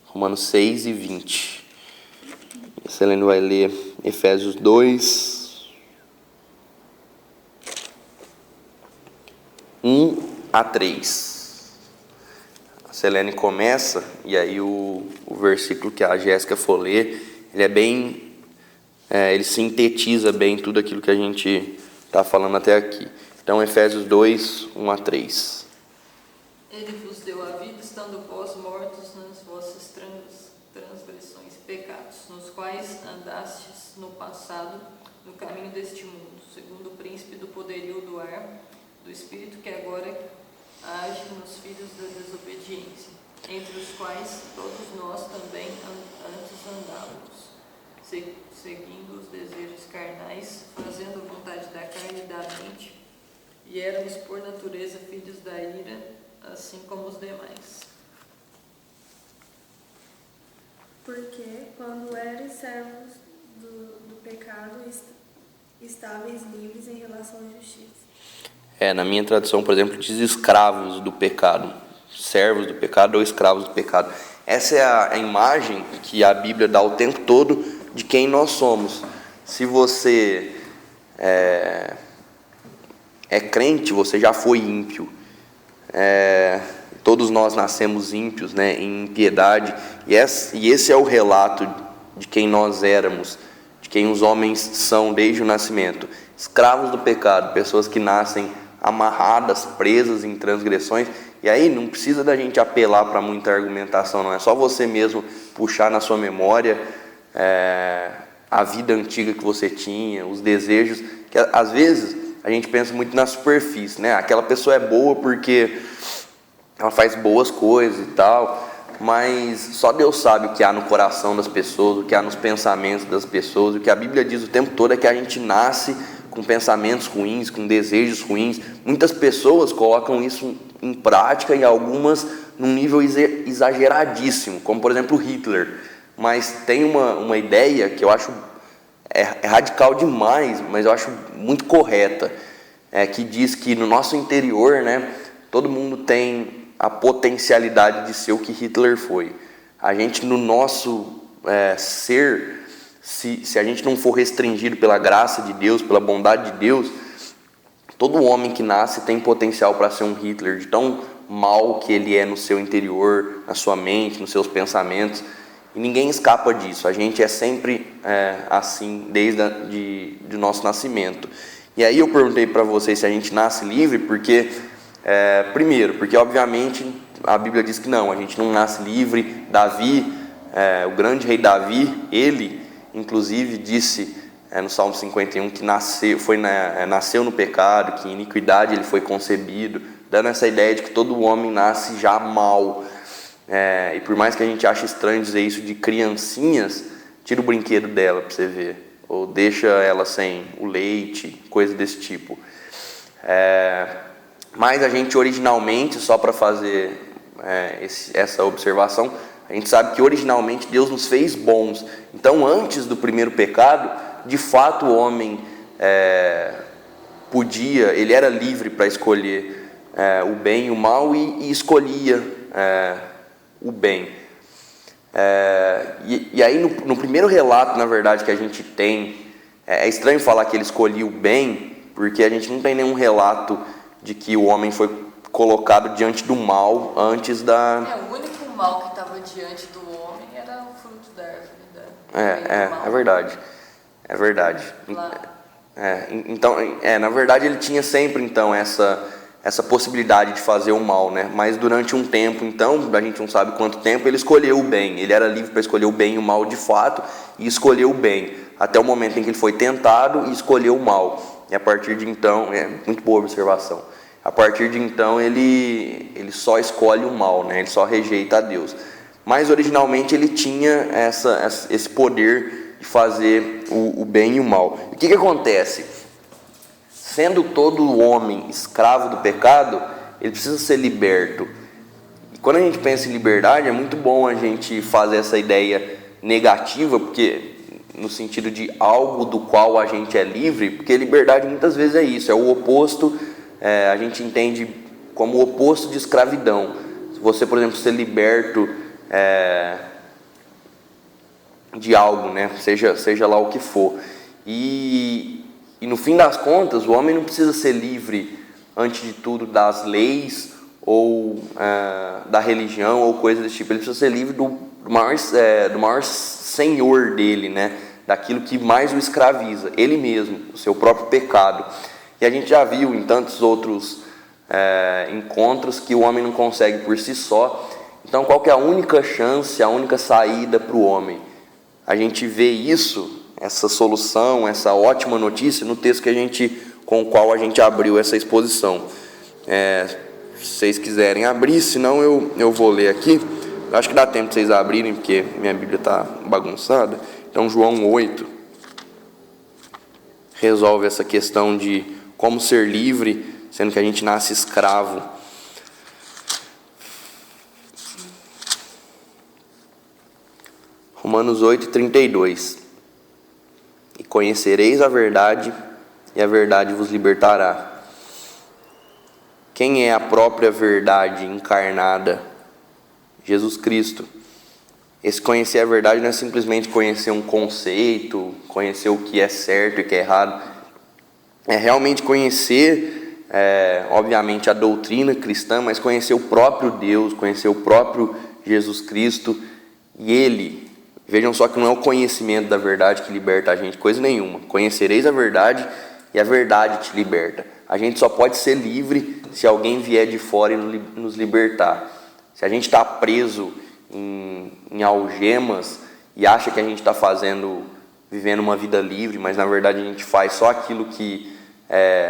Romanos 6 e 20. E a Selene vai ler Efésios 2, 1 a 3. A Selene começa, e aí o versículo que a Jéssica for ler, ele é bem... ele sintetiza bem tudo aquilo que a gente está falando até aqui. Então, Efésios 2, 1 a 3. Ele vos deu a vida, estando vós mortos nas vossas transgressões e pecados, nos quais andastes no passado, no caminho deste mundo, segundo o príncipe do poderio do ar, do espírito que agora age nos filhos da desobediência, entre os quais todos nós também antes andávamos, seguindo os desejos carnais, fazendo a vontade da carne e da mente, e éramos por natureza filhos da ira, assim como os demais. Porque quando eres servos do pecado, estáveis livres em relação à justiça. Na minha tradução, por exemplo, diz escravos do pecado, servos do pecado ou escravos do pecado. Essa é a imagem que a Bíblia dá o tempo todo de quem nós somos. Se você é crente, você já foi ímpio. todos nós nascemos ímpios, né, em impiedade, e esse é o relato de quem nós éramos, de quem os homens são desde o nascimento, escravos do pecado, pessoas que nascem amarradas, presas em transgressões. E aí não precisa da gente apelar para muita argumentação, não é só você mesmo puxar na sua memória a vida antiga que você tinha, os desejos, que às vezes a gente pensa muito na superfície, né? Aquela pessoa é boa porque ela faz boas coisas e tal, mas só Deus sabe o que há no coração das pessoas, o que há nos pensamentos das pessoas. O que a Bíblia diz o tempo todo é que a gente nasce com pensamentos ruins, com desejos ruins. Muitas pessoas colocam isso em prática, e algumas num nível exageradíssimo, como por exemplo Hitler. Mas tem uma ideia que eu acho é radical demais, mas eu acho muito correta, que diz que no nosso interior, né, todo mundo tem a potencialidade de ser o que Hitler foi. A gente, no nosso ser, se a gente não for restringido pela graça de Deus, pela bondade de Deus, todo homem que nasce tem potencial para ser um Hitler, de tão mal que ele é no seu interior, na sua mente, nos seus pensamentos. E ninguém escapa disso. A gente é sempre assim desde o nosso nascimento. E aí eu perguntei para vocês se a gente nasce livre, porque primeiro, porque obviamente a Bíblia diz que não, a gente não nasce livre. Davi, o grande rei Davi, ele inclusive disse no Salmo 51 que nasceu no pecado, que em iniquidade ele foi concebido, dando essa ideia de que todo homem nasce já mal. E por mais que a gente ache estranho dizer isso de criancinhas, tira o brinquedo dela para você ver, ou deixa ela sem o leite, coisa desse tipo. Mas a gente originalmente, só para fazer essa observação, a gente sabe que originalmente Deus nos fez bons. Então, antes do primeiro pecado, de fato o homem ele era livre para escolher o bem e o mal, e escolhia o bem. E aí no primeiro relato, na verdade, que a gente tem, é estranho falar que ele escolhia o bem, porque a gente não tem nenhum relato de que o homem foi colocado diante do mal antes da... O único mal que estava diante do homem era o fruto da árvore. É verdade. É verdade. Então, na verdade, ele tinha sempre, então, essa possibilidade de fazer o mal, né? Mas durante um tempo, então, a gente não sabe quanto tempo, ele escolheu o bem. Ele era livre para escolher o bem e o mal de fato, e escolheu o bem, até o momento em que ele foi tentado e escolheu o mal. E a partir de então, muito boa observação, a partir de então ele só escolhe o mal, né? Ele só rejeita a Deus. Mas originalmente ele tinha esse poder de fazer o bem e o mal. O que acontece? Sendo todo homem escravo do pecado, ele precisa ser liberto. E quando a gente pensa em liberdade, é muito bom a gente fazer essa ideia negativa, porque no sentido de algo do qual a gente é livre, porque liberdade muitas vezes é isso, é o oposto, a gente entende como o oposto de escravidão. Se você, por exemplo, ser liberto de algo, né? Seja lá o que for. E no fim das contas, o homem não precisa ser livre, antes de tudo, das leis ou da religião ou coisa desse tipo. Ele precisa ser livre do maior senhor dele, né? Daquilo que mais o escraviza, ele mesmo, o seu próprio pecado. E a gente já viu em tantos outros encontros que o homem não consegue por si só. Então, qual que é a única chance, a única saída para o homem? A gente vê isso, essa solução, essa ótima notícia no texto com o qual a gente abriu essa exposição. Se vocês quiserem abrir, senão eu vou ler aqui. Eu acho que dá tempo de vocês abrirem, porque minha Bíblia está bagunçada. Então, João 8 resolve essa questão de como ser livre, sendo que a gente nasce escravo. Romanos 8:32. E conhecereis a verdade, e a verdade vos libertará. Quem é a própria verdade encarnada? Jesus Cristo. Esse conhecer a verdade não é simplesmente conhecer um conceito, conhecer o que é certo e o que é errado. É realmente conhecer obviamente, a doutrina cristã, mas conhecer o próprio Deus, conhecer o próprio Jesus Cristo. E Ele, vejam só que não é o conhecimento da verdade que liberta a gente, coisa nenhuma. Conhecereis a verdade e a verdade te liberta. A gente só pode ser livre se alguém vier de fora e nos libertar. Se a gente está preso em algemas e acha que a gente está vivendo uma vida livre, mas na verdade a gente faz só aquilo que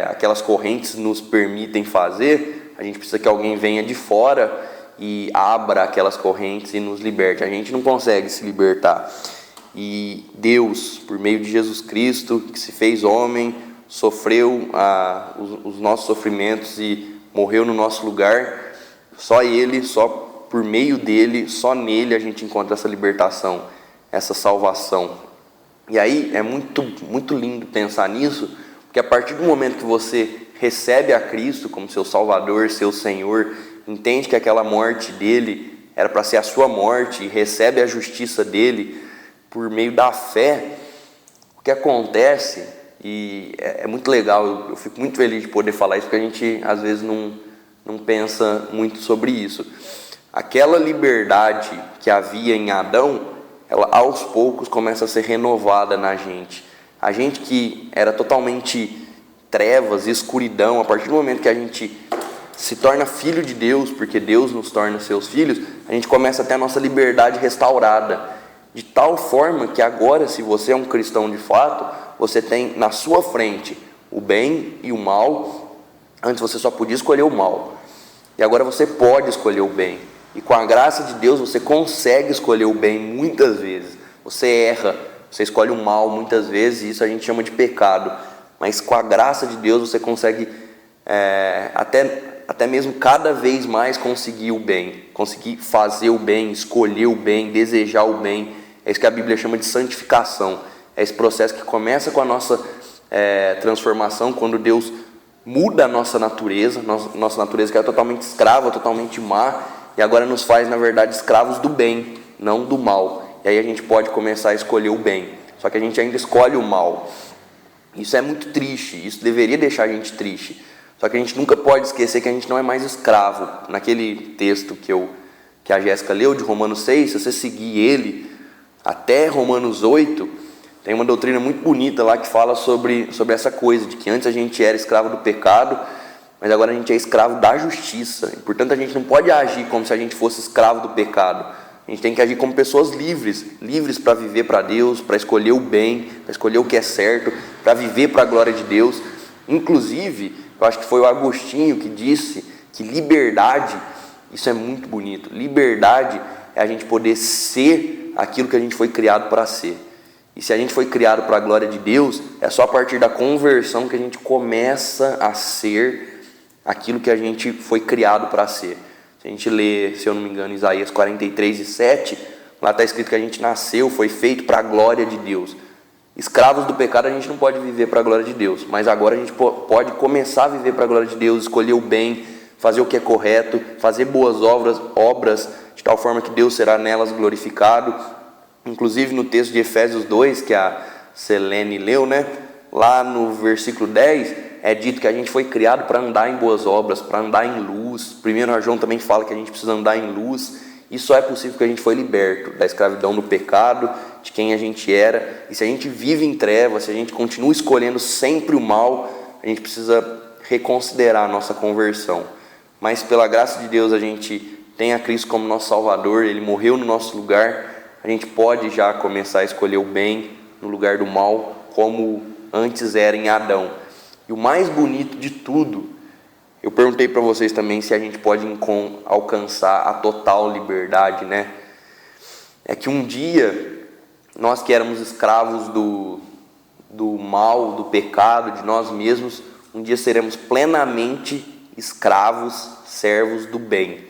aquelas correntes nos permitem fazer, a gente precisa que alguém venha de fora e abra aquelas correntes e nos liberte. A gente não consegue se libertar. E Deus, por meio de Jesus Cristo, que se fez homem, sofreu os nossos sofrimentos e morreu no nosso lugar, só Ele, só por meio dele, só nele a gente encontra essa libertação, essa salvação. E aí é muito, muito lindo pensar nisso, porque a partir do momento que você recebe a Cristo como seu Salvador, seu Senhor, entende que aquela morte dele era para ser a sua morte e recebe a justiça dele por meio da fé, o que acontece, e é muito legal, eu fico muito feliz de poder falar isso, porque a gente às vezes não pensa muito sobre isso. Aquela liberdade que havia em Adão, ela aos poucos começa a ser renovada na gente. A gente que era totalmente trevas, escuridão, a partir do momento que a gente se torna filho de Deus, porque Deus nos torna seus filhos, a gente começa a ter a nossa liberdade restaurada, de tal forma que agora, se você é um cristão de fato, você tem na sua frente o bem e o mal. Antes você só podia escolher o mal, e agora você pode escolher o bem. E com a graça de Deus você consegue escolher o bem muitas vezes. Você erra, você escolhe o mal muitas vezes, e isso a gente chama de pecado. Mas com a graça de Deus você consegue até mesmo cada vez mais conseguir o bem, conseguir fazer o bem, escolher o bem, desejar o bem. É isso que a Bíblia chama de santificação. É esse processo que começa com a nossa transformação, quando Deus muda a nossa natureza que era totalmente escrava, totalmente má, e agora nos faz, na verdade, escravos do bem, não do mal. E aí a gente pode começar a escolher o bem, só que a gente ainda escolhe o mal. Isso é muito triste, isso deveria deixar a gente triste. Só que a gente nunca pode esquecer que a gente não é mais escravo. Naquele texto que a Jéssica leu, de Romanos 6, se você seguir ele até Romanos 8, tem uma doutrina muito bonita lá que fala sobre essa coisa, de que antes a gente era escravo do pecado, mas agora a gente é escravo da justiça. E, portanto, a gente não pode agir como se a gente fosse escravo do pecado. A gente tem que agir como pessoas livres para viver para Deus, para escolher o bem, para escolher o que é certo, para viver para a glória de Deus. Inclusive, eu acho que foi o Agostinho que disse que liberdade, isso é muito bonito, liberdade é a gente poder ser aquilo que a gente foi criado para ser. E se a gente foi criado para a glória de Deus, é só a partir da conversão que a gente começa a ser aquilo que a gente foi criado para ser. Se a gente lê, se eu não me engano, Isaías 43:7, lá está escrito que a gente nasceu, foi feito para a glória de Deus. Escravos do pecado a gente não pode viver para a glória de Deus, mas agora a gente pode começar a viver para a glória de Deus, escolher o bem, fazer o que é correto, fazer boas obras de tal forma que Deus será nelas glorificado. Inclusive no texto de Efésios 2, que a Selene leu, lá no versículo 10, é dito que a gente foi criado para andar em boas obras, para andar em luz. 1 João também fala que a gente precisa andar em luz. E só é possível que a gente foi liberto da escravidão do pecado, de quem a gente era. E se a gente vive em trevas, se a gente continua escolhendo sempre o mal, a gente precisa reconsiderar a nossa conversão. Mas pela graça de Deus a gente tem a Cristo como nosso Salvador, Ele morreu no nosso lugar. A gente pode já começar a escolher o bem no lugar do mal, como antes era em Adão. E o mais bonito de tudo, eu perguntei para vocês também se a gente pode alcançar a total liberdade, É que um dia, nós que éramos escravos do mal, do pecado, de nós mesmos, um dia seremos plenamente escravos, servos do bem.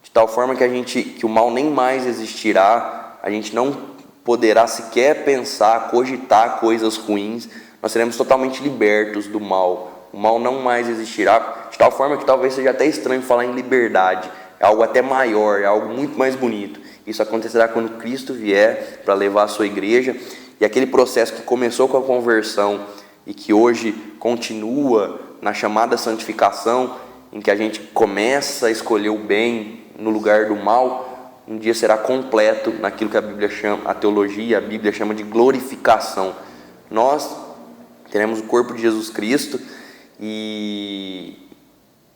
De tal forma que o mal nem mais existirá, a gente não poderá sequer pensar, cogitar coisas ruins, nós seremos totalmente libertos do mal. O mal não mais existirá, de tal forma que talvez seja até estranho falar em liberdade. É algo até maior, é algo muito mais bonito. Isso acontecerá quando Cristo vier para levar a sua igreja. E aquele processo que começou com a conversão e que hoje continua na chamada santificação, em que a gente começa a escolher o bem no lugar do mal, um dia será completo naquilo que a Bíblia chama, a teologia, a Bíblia chama de glorificação. Nós teremos o corpo de Jesus Cristo e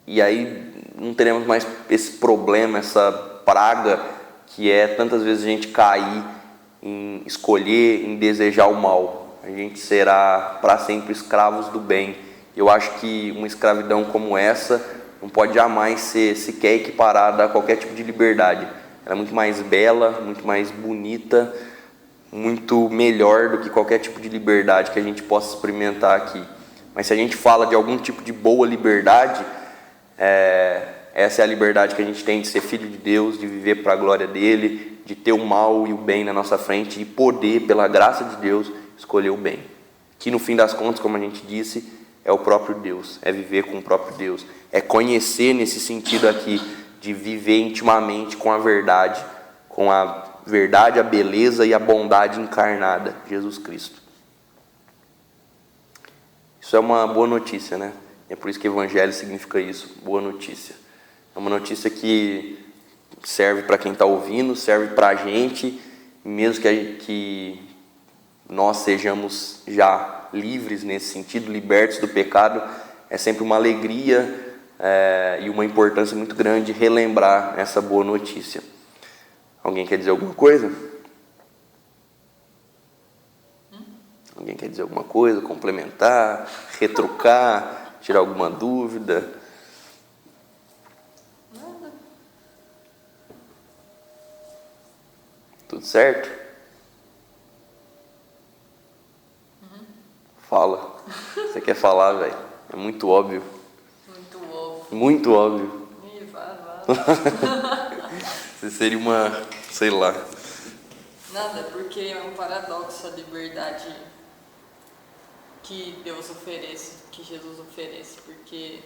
aí não teremos mais esse problema, essa praga que é tantas vezes a gente cair em escolher, em desejar o mal. A gente será para sempre escravos do bem. Eu acho que uma escravidão como essa não pode jamais ser sequer equiparada a qualquer tipo de liberdade. Ela é muito mais bela, muito mais bonita, muito melhor do que qualquer tipo de liberdade que a gente possa experimentar aqui. Mas se a gente fala de algum tipo de boa liberdade, essa é a liberdade que a gente tem de ser filho de Deus, de viver para a glória dele, de ter o mal e o bem na nossa frente e poder, pela graça de Deus, escolher o bem. Que no fim das contas, como a gente disse, é o próprio Deus, é viver com o próprio Deus, é conhecer nesse sentido aqui, de viver intimamente com a verdade, a beleza e a bondade encarnada, Jesus Cristo. Isso é uma boa notícia, né? É por isso que evangelho significa isso, boa notícia. É uma notícia que serve para quem está ouvindo, serve para a gente, mesmo que nós sejamos já livres nesse sentido, libertos do pecado, é sempre uma alegria e uma importância muito grande relembrar essa boa notícia. Alguém quer dizer alguma coisa? Alguém quer dizer alguma coisa, complementar, retrucar, tirar alguma dúvida? Nada. Tudo certo? Fala. Você quer falar, velho? É muito óbvio. Muito óbvio. Muito óbvio. Ih, vá. Você seria uma, sei lá. Nada, porque é um paradoxo a liberdade que Deus oferece, que Jesus oferece, porque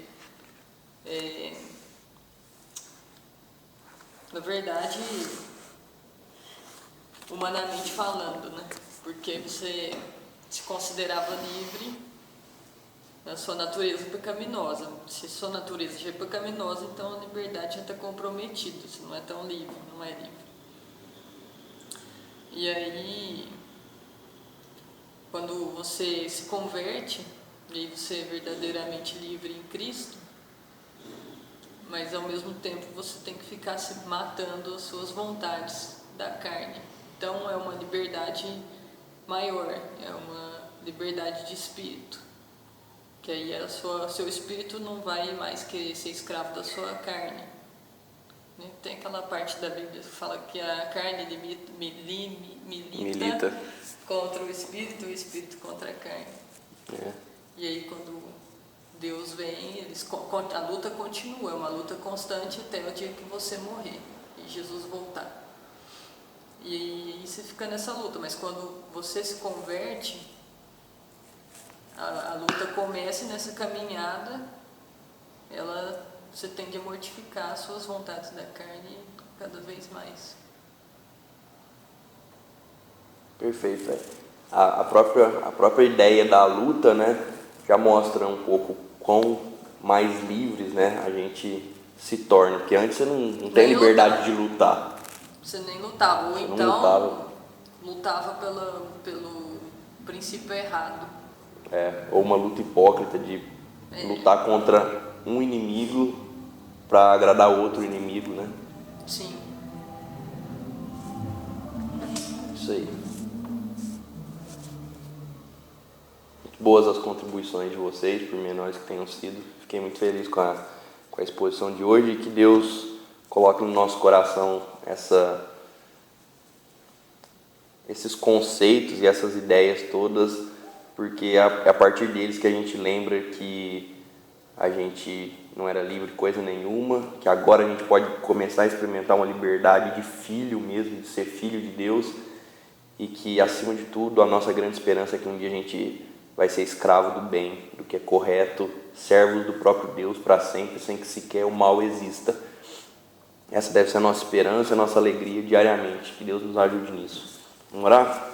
na verdade, humanamente falando, né? Porque você se considerava livre na sua natureza pecaminosa. Se sua natureza já é pecaminosa, então a liberdade já está comprometida, você não é tão livre, não é livre. E aí, quando você se converte, e aí você é verdadeiramente livre em Cristo, mas ao mesmo tempo você tem que ficar se matando as suas vontades da carne. Então é uma liberdade maior, é uma liberdade de espírito, que aí seu espírito não vai mais querer ser escravo da sua carne. Tem aquela parte da Bíblia que fala que a carne milita contra o espírito contra a carne. E aí quando Deus vem, a luta continua, é uma luta constante até o dia que você morrer e Jesus voltar. E aí você fica nessa luta, mas quando você se converte, a luta começa nessa caminhada, você tem que mortificar as suas vontades da carne cada vez mais. Perfeito. A própria ideia da luta, né, já mostra um pouco quão mais livres, né, a gente se torna, porque antes você não tem liberdade de lutar. Você nem lutava, ou então lutava pelo princípio errado. Ou uma luta hipócrita de lutar contra um inimigo para agradar outro inimigo, né? Sim. Isso aí. Muito boas as contribuições de vocês, por menores que tenham sido. Fiquei muito feliz com a exposição de hoje e que Deus coloque no nosso coração esses conceitos e essas ideias todas, porque é a partir deles que a gente lembra que a gente não era livre de coisa nenhuma, que agora a gente pode começar a experimentar uma liberdade de filho mesmo, de ser filho de Deus, e que, acima de tudo, a nossa grande esperança é que um dia a gente vai ser escravo do bem, do que é correto, servos do próprio Deus para sempre, sem que sequer o mal exista. Essa deve ser a nossa esperança, a nossa alegria diariamente. Que Deus nos ajude nisso. Vamos orar?